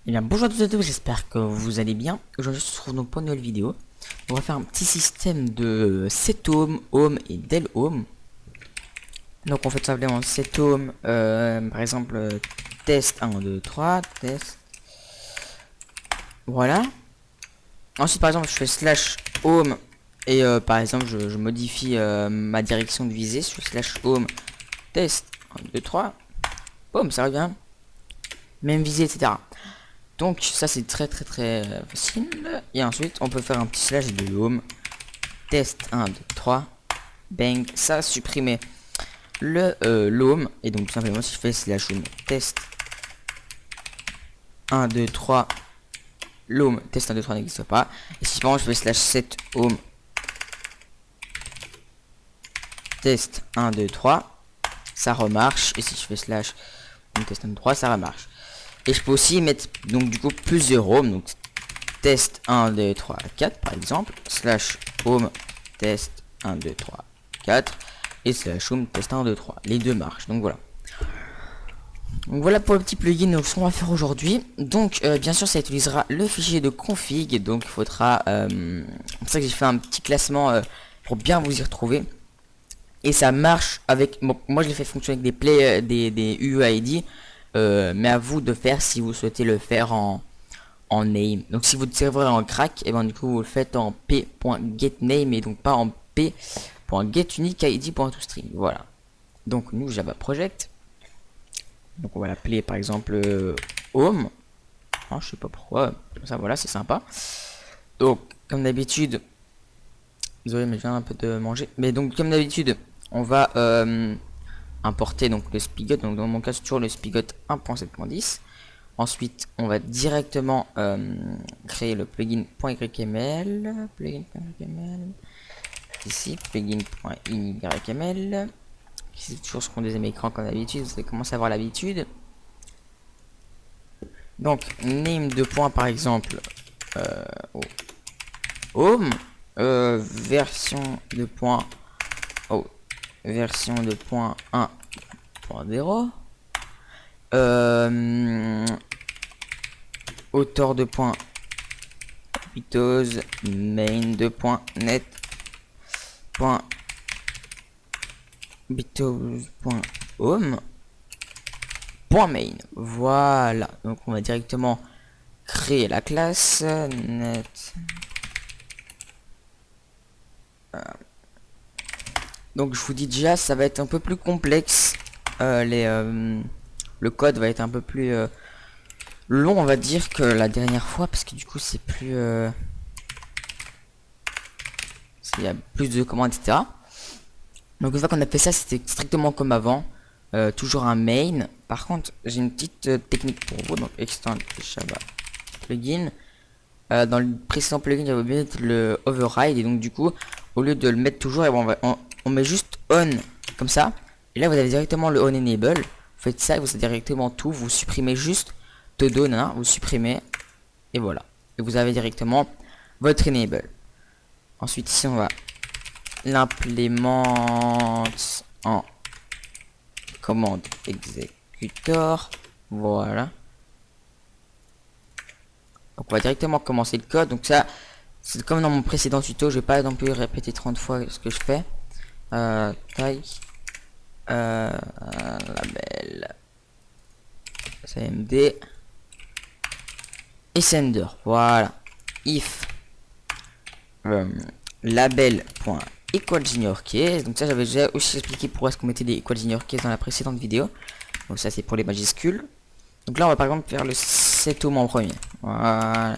Eh bien bonjour à tous et à tous, j'espère que vous allez bien. Aujourd'hui on se retrouve donc pour une nouvelle vidéo. On va faire un petit système de set home, home et del home. Donc on fait simplement set home, par exemple test 1, 2, 3, test. Voilà. Ensuite par exemple je fais slash home et par exemple je modifie ma direction de visée. Je fais slash home test 1, 2, 3. Boum, ça revient. Même visée, etc. Donc ça c'est très facile. Et ensuite on peut faire un petit slash de home test 1 2 3 bang, ça supprimer le l'home. Et donc tout simplement si je fais slash home test 1 2 3 l'home test 1 2 3 n'existe pas. Et si par exemple je fais slash set home test 1 2 3 ça remarche. Et si je fais slash home test 1 2 3 ça remarche. Et je peux aussi mettre donc du coup plusieurs home, donc test 1 2 3 4 par exemple, slash home test 1 2 3 4 et slash home test 1 2 3, les deux marchent. Donc voilà. Donc voilà pour le petit plugin. Donc ce qu'on va faire aujourd'hui, donc bien sûr ça utilisera le fichier de config. Donc il faudra c'est pour ça que j'ai fait un petit classement pour bien vous y retrouver. Et ça marche avec, bon, moi je l'ai fait fonctionner avec des play des UUID, mais à vous de faire si vous souhaitez le faire en name. Donc si votre serveur est en crack, et ben du coup vous le faites en p.getName et donc pas en p.getUniqueID.toString. Voilà. Donc nous Java Project. Donc on va l'appeler par exemple home. Ah, je sais pas pourquoi. Ça voilà, c'est sympa. Donc comme d'habitude, désolé mais je viens un peu de manger. Mais donc comme d'habitude, on va importer donc le Spigot. Donc dans mon cas c'est toujours le Spigot 1.7.10. Ensuite, on va directement créer le plugin.yml, ici, plugin.yml, c'est toujours sur mon deuxième écran comme d'habitude, vous allez commencer à avoir l'habitude. Donc, name de point par exemple, home, version de point, version de point 1.0. Auteur de point Windows main de point net point home point main. Voilà, donc on va directement créer la classe net. Donc je vous dis déjà ça va être un peu plus complexe, le code va être un peu plus long on va dire que la dernière fois, parce que du coup c'est plus il y a plus de commandes, etc. Donc une fois qu'on a fait ça, c'était strictement comme avant, toujours un main. Par contre j'ai une petite technique pour vous, donc extend Java plugin. Dans le précédent plugin j'avais oublié le override, et donc du coup au lieu de le mettre toujours, on met juste on comme ça, et là vous avez directement le on enable. Vous faites ça et vous avez directement tout, vous supprimez juste te donne, hein, vous supprimez et voilà, et vous avez directement votre enable. Ensuite ici on va l'implément en commande exécuteur. Voilà, donc on va directement commencer le code. Donc ça c'est comme dans mon précédent tuto, je vais pas non plus répéter 30 fois ce que je fais. Taille label cmd et sender. Voilà, if label.equal_case. Donc ça j'avais déjà aussi expliqué pourquoi est-ce qu'on mettait des equal junior case dans la précédente vidéo. Donc ça c'est pour les majuscules. Donc là on va par exemple faire le set home en premier. Voilà.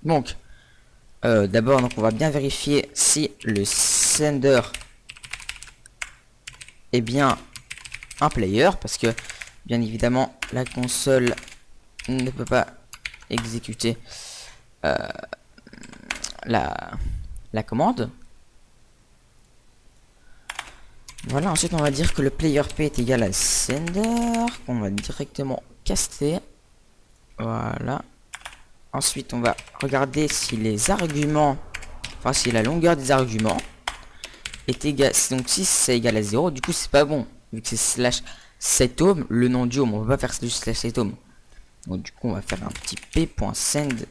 Donc d'abord donc on va bien vérifier si le sender est bien un player, parce que bien évidemment la console ne peut pas exécuter la commande. Voilà, ensuite on va dire que le player p est égal à sender, qu'on va directement caster. Voilà. Ensuite on va regarder si les arguments, enfin si la longueur des arguments est égale, donc si c'est égal à 0, du coup c'est pas bon, vu que c'est slash set home, le nom du home, on peut pas faire slash set home. Donc du coup on va faire un petit p.send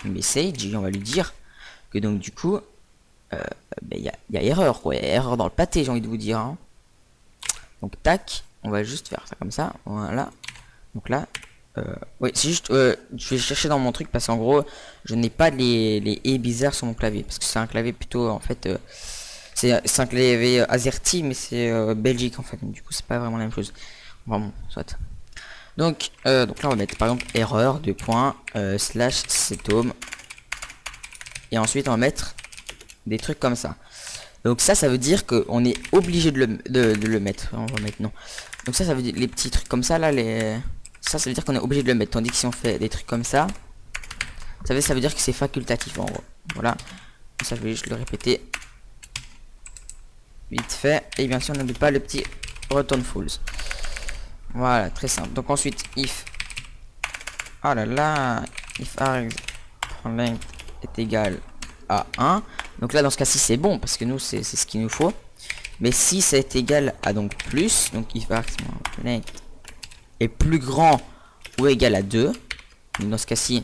message et on va lui dire que donc du coup il y a erreur quoi, il y a erreur dans le pâté, j'ai envie de vous dire, hein. Donc tac, on va juste faire ça comme ça, voilà. Donc là, oui, c'est juste, je vais chercher dans mon truc parce qu'en gros, je n'ai pas les et bizarres sur mon clavier parce que c'est un clavier plutôt en fait, c'est un clavier AZERTY mais c'est Belgique en fait, donc du coup c'est pas vraiment la même chose. Vraiment, soit. Donc là on va mettre par exemple erreur de point slash setom et ensuite on va mettre des trucs comme ça. Donc ça veut dire qu'on est obligé de le mettre. On va mettre non. Donc ça veut dire les petits trucs comme ça là, ça veut dire qu'on est obligé de le mettre. Tandis que si on fait des trucs comme ça, ça veut dire que c'est facultatif en gros. Voilà. Ça je vais juste le répéter vite fait. Et bien sûr n'oublie pas le petit return false. Voilà, très simple. Donc ensuite if, ah là là, if args.length est égal à 1. Donc là dans ce cas-ci c'est bon parce que nous c'est ce qu'il nous faut. Mais si ça est égal à donc plus, donc if args.length est plus grand ou égal à 2, donc dans ce cas-ci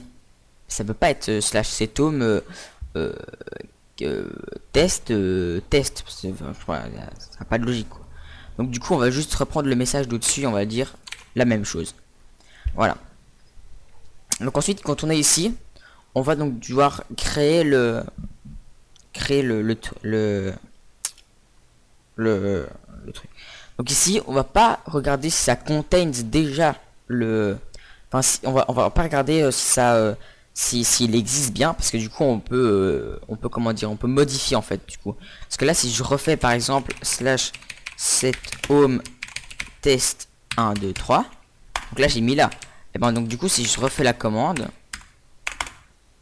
ça peut pas être slash setom test test, parce que, voilà, ça n'a pas de logique quoi. Donc du coup on va juste reprendre le message d'au-dessus, on va dire la même chose. Voilà. Donc ensuite quand on est ici, on va donc devoir créer le truc. Donc ici on va pas regarder si ça contains déjà le, enfin si, on va pas regarder si ça s'il existe bien parce que du coup on peut comment dire, on peut modifier en fait du coup. Parce que là si je refais par exemple slash set home test 1 2 3, donc là j'ai mis là, et ben donc du coup si je refais la commande,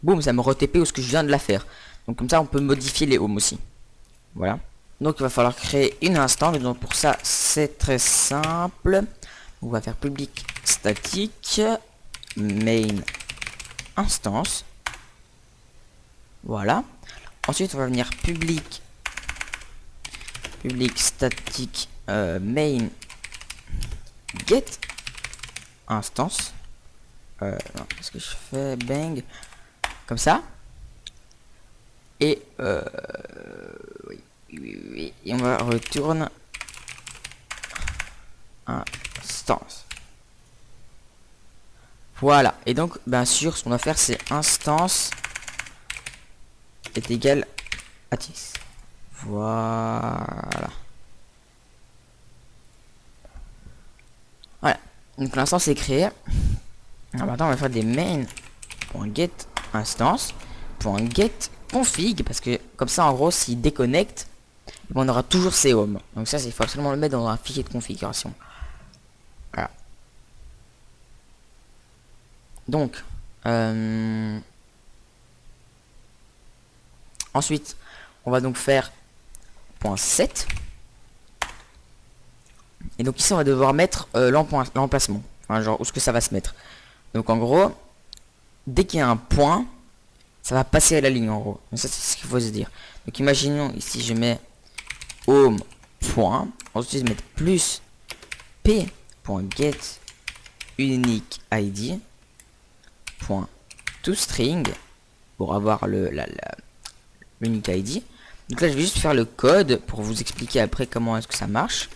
boum, ça me re-TP où ce que je viens de la faire. Donc comme ça on peut modifier les homes aussi. Voilà. Donc il va falloir créer une instance. Donc pour ça c'est très simple. On va faire public statique main instance. Voilà. Ensuite on va venir public statique main get instance. Non, qu'est-ce que je fais? Bang. Comme ça. Et oui, et on va retourner instance. Voilà. Et donc bien sûr ce qu'on va faire c'est instance est égal à 10. Voilà. Voilà. Donc l'instance est créée. Alors maintenant on va faire des main.get instance .get config parce que comme ça en gros s'il déconnecte on aura toujours ses homes. Donc ça il faut absolument le mettre dans un fichier de configuration. Voilà. Donc ensuite on va donc faire .set et donc ici on va devoir mettre l'emplacement, enfin genre où est-ce que ça va se mettre. Donc en gros dès qu'il y a un point ça va passer à la ligne en gros. Donc ça c'est ce qu'il faut se dire. Donc imaginons ici je mets home point, ensuite je mets plus p.get unique id point toString pour avoir l'unique id. Donc là je vais juste faire le code pour vous expliquer après comment est-ce que ça marche.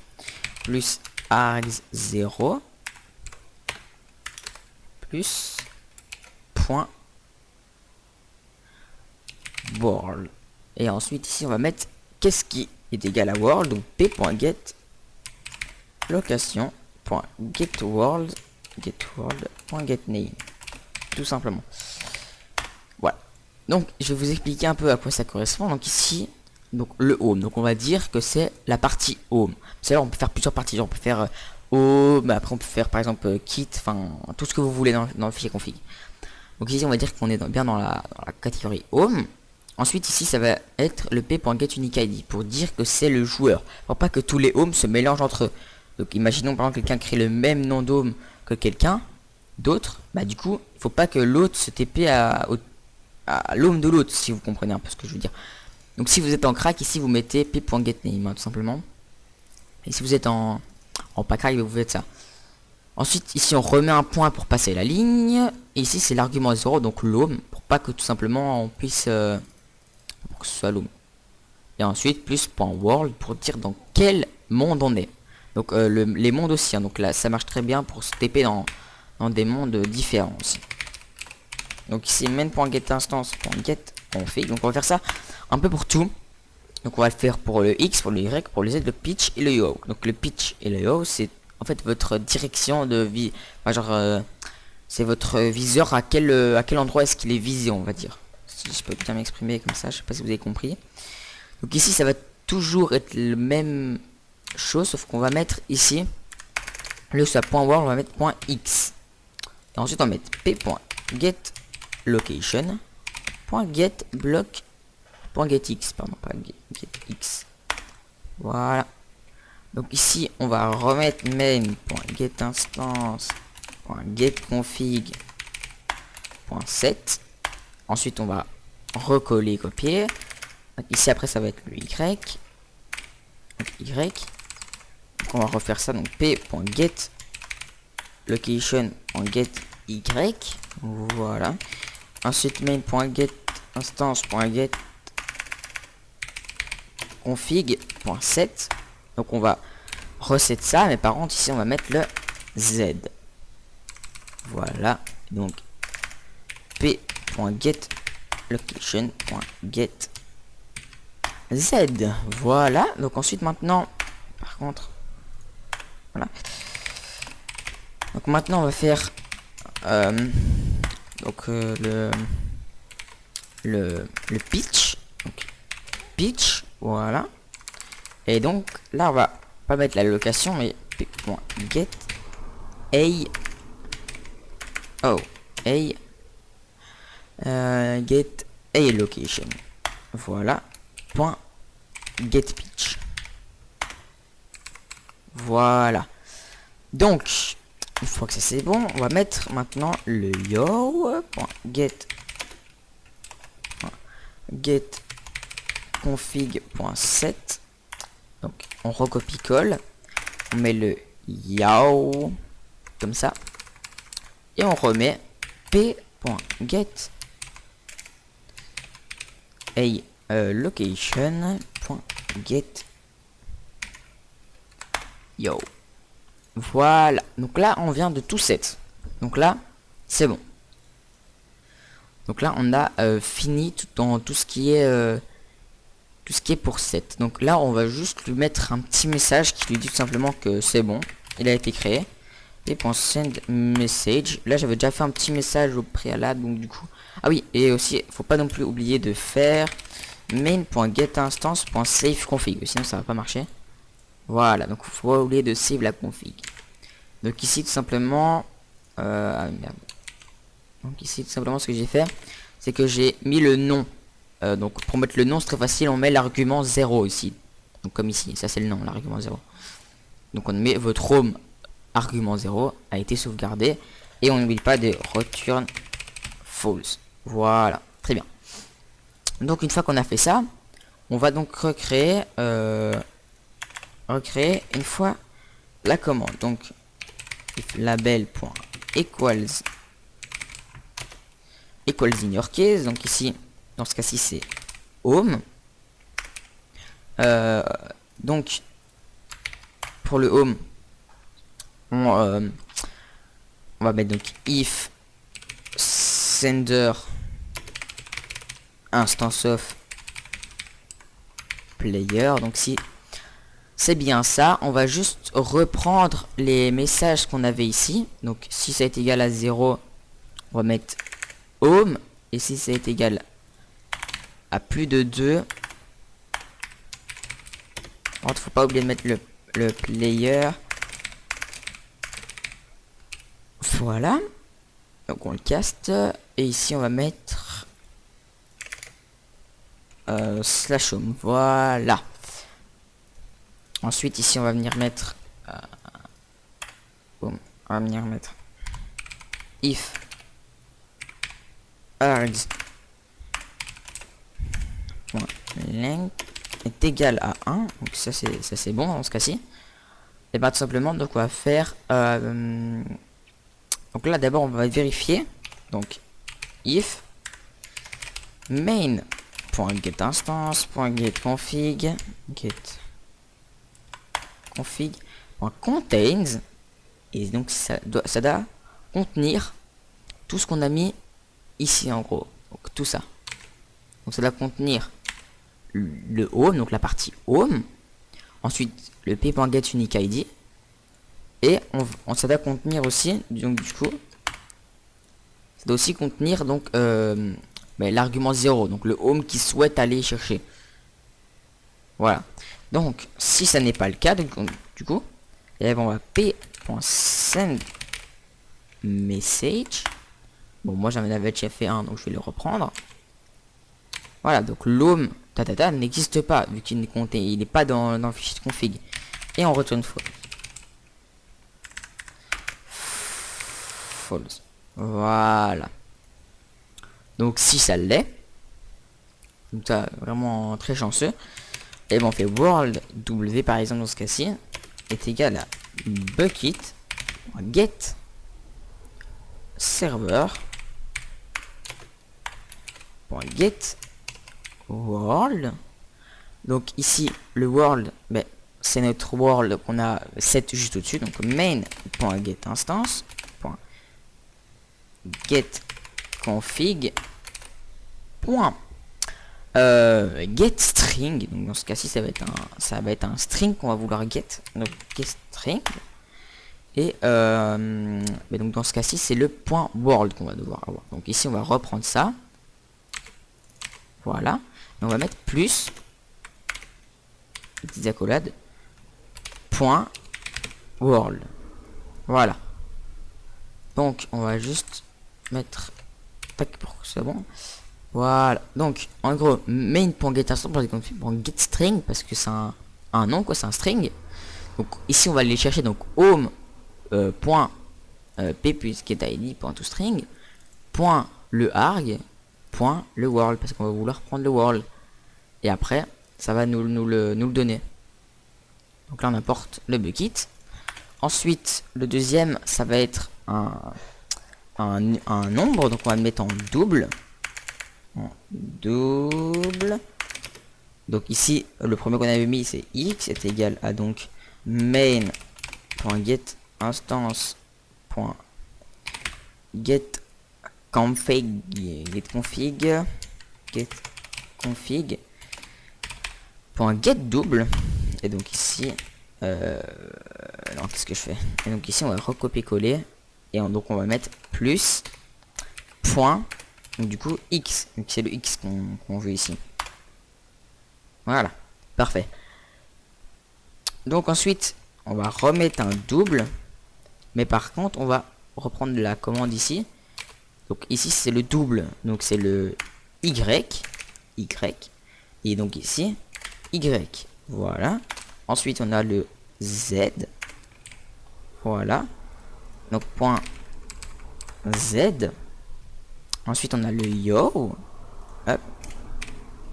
Plus args0 plus point world. Et ensuite ici on va mettre qu'est-ce qui est égal à world, donc p.get location.getWorld getWorld.getName tout simplement. Voilà. Donc je vais vous expliquer un peu à quoi ça correspond. Donc ici donc le home, donc on va dire que c'est la partie home. C'est là on peut faire plusieurs parties, on peut faire home, après on peut faire par exemple kit, enfin tout ce que vous voulez dans le fichier config. Donc ici on va dire qu'on est bien dans la catégorie home. Ensuite ici ça va être le p.getUniqueID pour dire que c'est le joueur, pour pas que tous les homes se mélangent entre eux. Donc imaginons par exemple quelqu'un crée le même nom d'home que quelqu'un d'autre, bah du coup il faut pas que l'autre se TP à l'home de l'autre, si vous comprenez un peu ce que je veux dire. Donc si vous êtes en crack ici vous mettez p.getName hein, tout simplement. Et si vous êtes en pas crack vous faites ça. Ensuite, ici, on remet un point pour passer la ligne. Et ici, c'est l'argument 0, donc l'home, pour pas que tout simplement on puisse... pour que ce soit l'home. Et ensuite, plus .world pour dire dans quel monde on est. Donc, les mondes aussi. Hein, donc là, ça marche très bien pour se TP dans des mondes différents aussi. Donc ici, main.getInstance.getConfig. Donc on va faire ça un peu pour tout. Donc on va le faire pour le X, pour le Y, pour le Z, le pitch et le yo. Donc le pitch et le yo, c'est en fait votre direction de vie. Enfin, genre, c'est votre viseur à quel endroit est-ce qu'il est visé, on va dire. Si je peux bien m'exprimer comme ça, je sais pas si vous avez compris. Donc ici, ça va toujours être le même chose, sauf qu'on va mettre ici le .world, on va mettre .x. Et ensuite, on va mettre p.getLocation, .getBlock, .getX, pardon, pas getX. Voilà. Donc ici, on va remettre main.getInstance.getConfig.set. Ensuite, on va recoller, copier. Donc ici, après, ça va être le Y. Donc Y. Donc on va refaire ça. Donc p.getLocation.getY. Voilà. Ensuite, main.getInstance.getConfig.set. Donc on va reset ça, mais par contre ici on va mettre le Z. Voilà. Donc p.getLocation.getZ. Voilà. Donc ensuite maintenant, par contre, voilà. Donc maintenant on va faire le pitch. Donc, pitch, voilà. Et donc là on va pas mettre la location mais p.get get a location. Voilà. Get pitch. Voilà. Donc une fois que ça c'est bon, on va mettre maintenant le get config.set. Donc on recopie-colle, on met le yo comme ça et on remet p.get location.get yo. Voilà. Donc là on vient de tout set. Donc là c'est bon. Donc là on a fini tout ce qui est pour set. Donc là on va juste lui mettre un petit message qui lui dit tout simplement que c'est bon, il a été créé. P.send message. Là j'avais déjà fait un petit message au préalable, donc du coup. Ah oui, et aussi faut pas non plus oublier de faire main.getInstance.saveConfig, sinon ça va pas marcher. Voilà, donc faut pas oublier de save la config. Donc ici tout simplement ah, merde. Donc ici tout simplement ce que j'ai fait, c'est que j'ai mis le nom. Donc pour mettre le nom c'est très facile, on met l'argument 0 ici. Donc comme ici, ça c'est le nom, l'argument 0. Donc on met votre home argument 0 a été sauvegardé. Et on n'oublie pas de return false. Voilà, très bien. Donc une fois qu'on a fait ça, on va donc recréer une fois la commande. Donc if label.equals in your case. Donc ici dans ce cas-ci c'est home. Donc pour le home on va mettre donc if sender instance of player. Donc si c'est bien ça, on va juste reprendre les messages qu'on avait ici. Donc si ça est égal à 0, on va mettre home. Et si ça est égal à plus de 2, alors, faut pas oublier de mettre le player. Voilà. Donc on le caste. Et ici on va mettre slash home. Voilà. Ensuite ici on va venir mettre on va venir mettre if args length est égal à 1. Donc ça c'est bon dans ce cas-ci. Et bien tout simplement, donc on va faire... donc là d'abord on va vérifier. Donc if main.getInstance.getConfig .contains, et donc ça doit contenir tout ce qu'on a mis ici en gros. Donc tout ça. Donc ça doit contenir le home, donc la partie home. Ensuite le p.getUniqueID. Et ça doit contenir aussi, donc du coup, ça doit aussi contenir donc l'argument 0, donc le home qui souhaite aller chercher. Voilà. Donc si ça n'est pas le cas, donc, du coup, et on va p.sendMessage. Bon, moi j'en avais déjà fait un, donc je vais le reprendre. Voilà, donc l'home n'existe pas vu qu'il n'est compté, il n'est pas dans le fichier de config. Et on retourne false. Voilà. Donc si ça l'est, donc ça vraiment très chanceux, et bon on fait world w par exemple dans ce cas-ci est égal à bucket get server get world. Donc ici le world, c'est notre world qu'on a set juste au-dessus, donc main.getInstance .getConfig .getString. Donc dans ce cas-ci ça va être un string qu'on va vouloir get, donc getString. Et donc dans ce cas-ci c'est le .world qu'on va devoir avoir. Donc ici on va reprendre ça, voilà, et on va mettre plus petites accolades .world. Voilà. Donc on va juste mettre tac pour que c'est bon. Voilà. Donc en gros main.getInstance.getString parce que c'est un nom quoi, c'est un string. Donc ici on va aller chercher donc home p plus getID .toString le arg le world parce qu'on va vouloir prendre le world. Et après ça va nous le donner. Donc là on importe le bucket. Ensuite le deuxième ça va être un nombre, donc on va le mettre en double. Donc ici le premier qu'on avait mis c'est x est égal à donc main.getInstance.getConfig.getDouble. Et donc ici alors qu'est-ce que je fais, et donc ici on va recopier-coller et donc on va mettre plus point, donc du coup x, donc c'est le x qu'on veut ici. Voilà, parfait. Donc ensuite on va remettre un double, mais par contre on va reprendre la commande ici. Donc ici c'est le double, donc c'est le y, et donc ici y, voilà. Ensuite on a le z, voilà, donc point z. Ensuite on a le yo, hop,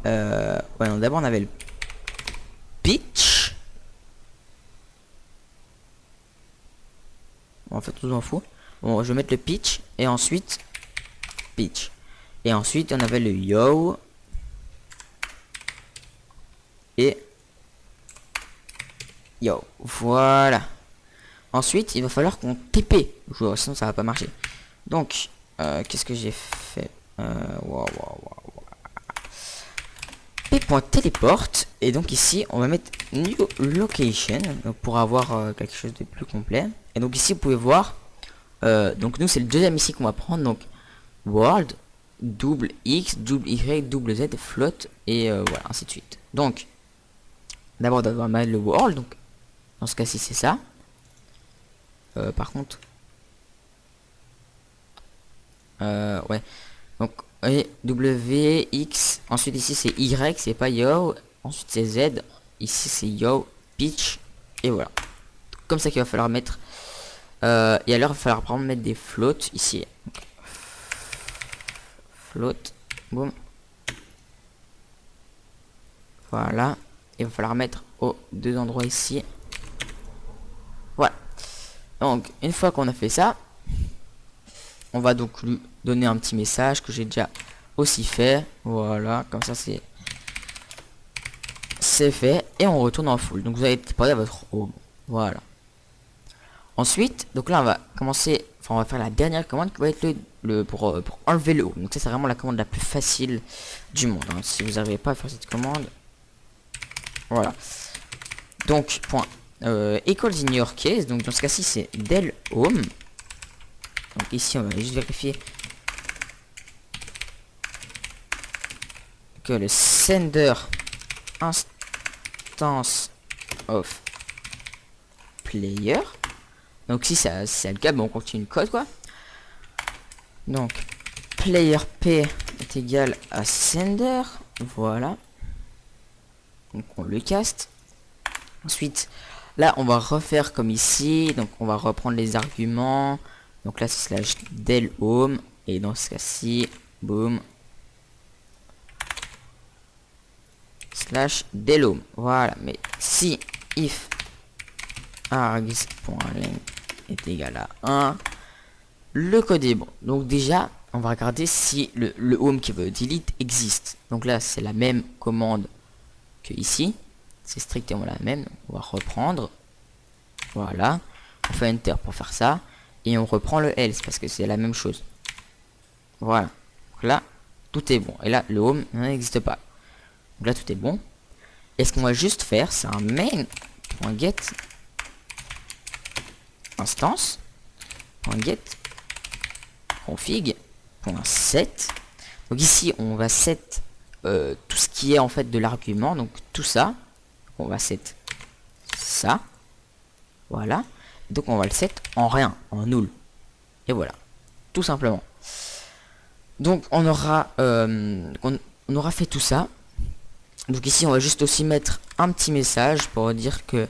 ouais, d'abord on avait le pitch, bon, en fait tout s'en fout. Bon, je vais mettre le pitch et ensuite pitch, et ensuite on avait le yo et yo, voilà. Ensuite il va falloir qu'on TP, sinon ça va pas marcher. Donc qu'est-ce que j'ai fait, p.teleport, et donc ici on va mettre new location pour avoir quelque chose de plus complet. Et donc ici vous pouvez voir, donc nous c'est le deuxième ici qu'on va prendre, donc world double x double y double z float, et voilà ainsi de suite. Donc d'abord on va mettre le world, donc dans ce cas-ci c'est ça. Par contre ouais, donc et w x, ensuite ici c'est y, c'est pas yo, ensuite c'est z, ici c'est yo pitch, et voilà, comme ça qu'il va falloir mettre. Et alors il va falloir prendre mettre des floats ici, donc, float, boum, voilà. Il va falloir mettre aux deux endroits ici Donc une fois qu'on a fait ça, on va donc lui donner un petit message que j'ai déjà aussi fait. Voilà, comme ça c'est fait et on retourne en full. Donc vous allez parler à votre home. Voilà. Ensuite, donc là on va commencer, enfin on va faire la dernière commande qui va être pour enlever le home. Donc ça c'est vraiment la commande la plus facile du monde, hein. Si vous n'arrivez pas à faire cette commande, voilà. Donc point equals in your case. Donc dans ce cas-ci c'est del home. Donc ici on va juste vérifier que le sender instance of player. Donc si ça c'est le cas, bon, on continue le code quoi. Donc player p est égal à sender. Voilà. Donc on le caste. Ensuite là on va refaire comme ici. Donc on va reprendre les arguments. Donc là c'est slash del home. Et dans ce cas-ci, boom, slash del home. Voilà. Mais si if args.length est égal à 1, le code est bon. Donc déjà on va regarder si le home qui veut delete existe. Donc là c'est la même commande que ici, c'est strictement la même. Donc, on va reprendre, voilà, on fait enter pour faire ça et on reprend le else parce que c'est la même chose. Voilà, donc là tout est bon et là le home n'existe pas. Donc là tout est bon. Et ce qu'on va juste faire c'est un main.get instance.get config.set. Donc ici on va set tout ce qui est en fait de l'argument, donc tout ça on va set ça, voilà. Donc on va le set en rien, en null, et voilà, tout simplement. Donc on aura fait tout ça. Donc ici on va juste aussi mettre un petit message pour dire que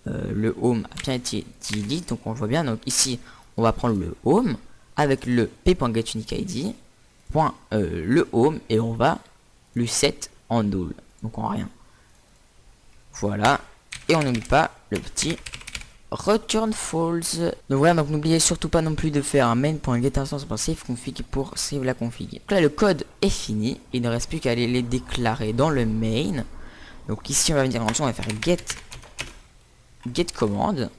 le home a bien été delete. Donc on le voit bien. Donc ici on va prendre le home avec le p.getUniqueID point le home et on va lui set en null, donc en rien. Voilà, et on n'oublie pas le petit return false. Donc voilà, donc n'oubliez surtout pas non plus de faire un main.getInstance.saveConfig pour save la config. Donc là le code est fini, il ne reste plus qu'à aller les déclarer dans le main. Donc ici on va venir en dessous, on va faire get commande.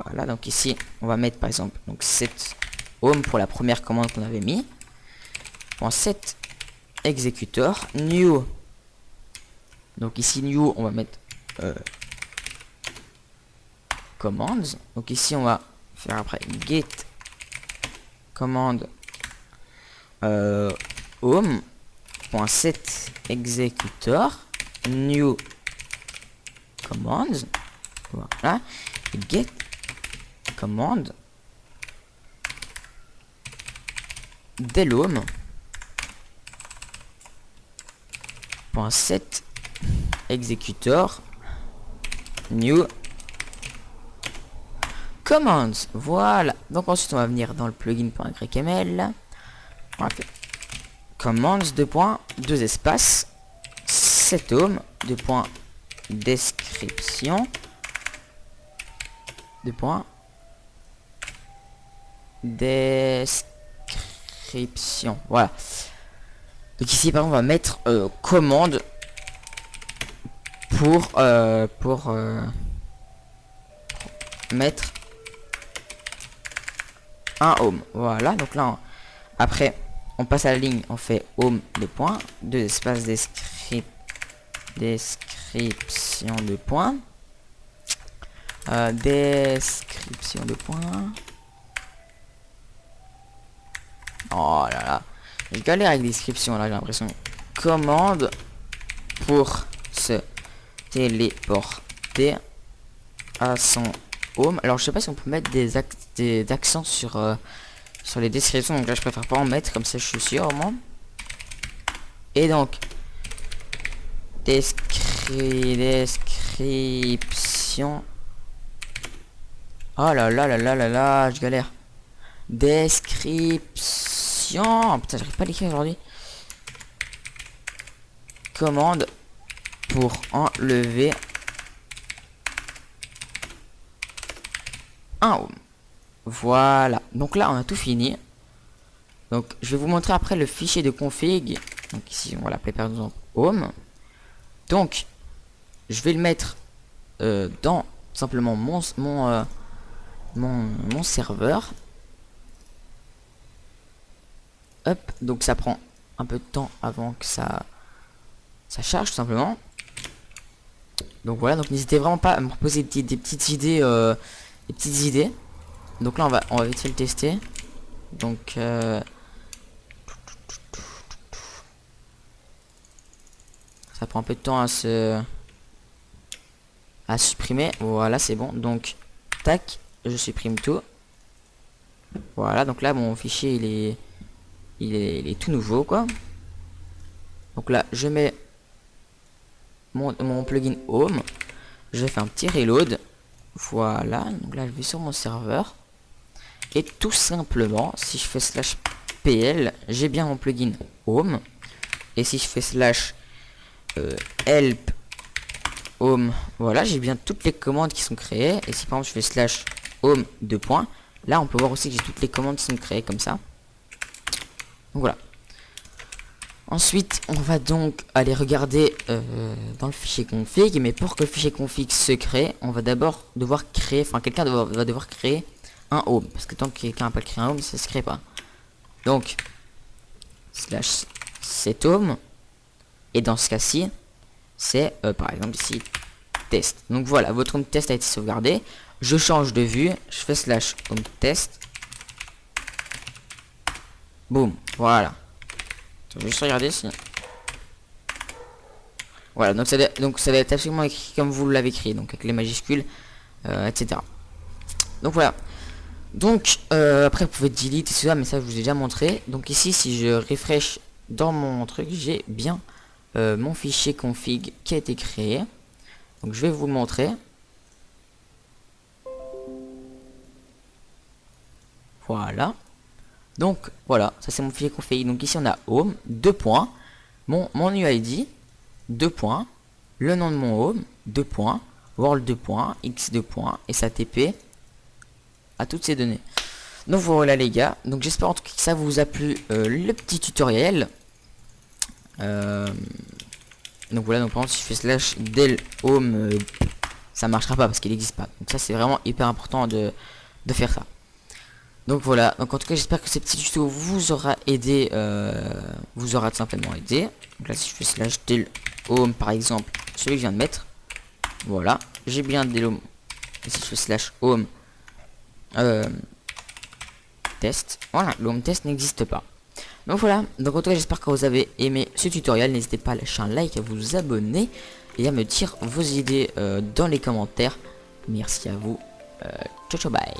Voilà, donc ici on va mettre par exemple donc set home pour la première commande qu'on avait mis. .set executor new. Donc ici new on va mettre commands. Donc ici on va faire après get commande home.set executor new commands. Voilà, et get commande del home .set executor new commands. Voilà, donc ensuite on va venir dans le plugin.html, on va faire commands deux espaces set home description description. Voilà. Donc ici par exemple on va mettre commande pour mettre un home. Voilà, donc là après on passe à la ligne, on fait home deux espaces description description oh là là, je galère avec description là, j'ai l'impression. Commande pour se téléporter à son home. Alors je sais pas si on peut mettre des accents sur les descriptions, donc là je préfère pas en mettre, comme ça je suis sûr au moins. Et donc description, oh là là là là là là, je galère. Description, putain j'arrive pas à l'écrire aujourd'hui. Commande pour enlever un home. Voilà, donc là on a tout fini. Donc je vais vous montrer après le fichier de config. Donc ici on va l'appeler par exemple home. Donc je vais le mettre dans simplement mon serveur. Hop, donc ça prend un peu de temps avant que ça charge tout simplement. Donc voilà, donc n'hésitez vraiment pas à me proposer des petites idées, Donc là on va vite fait le tester. Donc ça prend un peu de temps à supprimer. Voilà, c'est bon. Donc tac, je supprime tout. Voilà, donc là mon fichier il est tout nouveau quoi. Donc là je mets mon plugin home. Je fais un petit reload. Voilà, donc là je vais sur mon serveur. Et tout simplement, si je fais slash pl, j'ai bien mon plugin home. Et si je fais slash help home, voilà, j'ai bien toutes les commandes qui sont créées. Et si par exemple je fais slash home 2 points, là on peut voir aussi que j'ai toutes les commandes qui sont créées comme ça. Donc voilà. Ensuite, on va donc aller regarder dans le fichier config. Mais pour que le fichier config se crée, on va d'abord devoir créer, enfin quelqu'un va devoir créer un home. Parce que tant que quelqu'un n'a pas créé un home, ça se crée pas. Donc, slash set home. Et dans ce cas-ci, c'est par exemple ici, test. Donc voilà, votre home test a été sauvegardé. Je change de vue, je fais slash home test. Boum, voilà. Je vais juste regarder si... Voilà, donc ça doit être absolument écrit comme vous l'avez écrit, donc avec les majuscules, etc. Donc voilà. Donc après vous pouvez delete et tout ça, mais ça je vous ai déjà montré. Donc ici si je refresh dans mon truc, j'ai bien mon fichier config qui a été créé. Donc je vais vous le montrer. Voilà. Donc voilà, ça c'est mon fichier config. Donc ici on a home, 2 points, mon UID, 2 points, le nom de mon home, 2 points, world 2 points, x 2 points, et SATP à toutes ces données. Donc voilà les gars, donc j'espère en tout cas que ça vous a plu le petit tutoriel. Donc voilà, donc par exemple si je fais slash del home, ça marchera pas parce qu'il n'existe pas. Donc ça c'est vraiment hyper important de faire ça. Donc voilà, donc en tout cas j'espère que ces petits tutos vous aura aidé, vous aura tout simplement aidé. Donc là si je fais slash del home par exemple, celui que je viens de mettre, voilà, j'ai bien del home. Et si je fais slash home test, voilà, le home test n'existe pas. Donc voilà, donc en tout cas j'espère que vous avez aimé ce tutoriel. N'hésitez pas à lâcher un like, à vous abonner et à me dire vos idées dans les commentaires. Merci à vous, ciao ciao bye.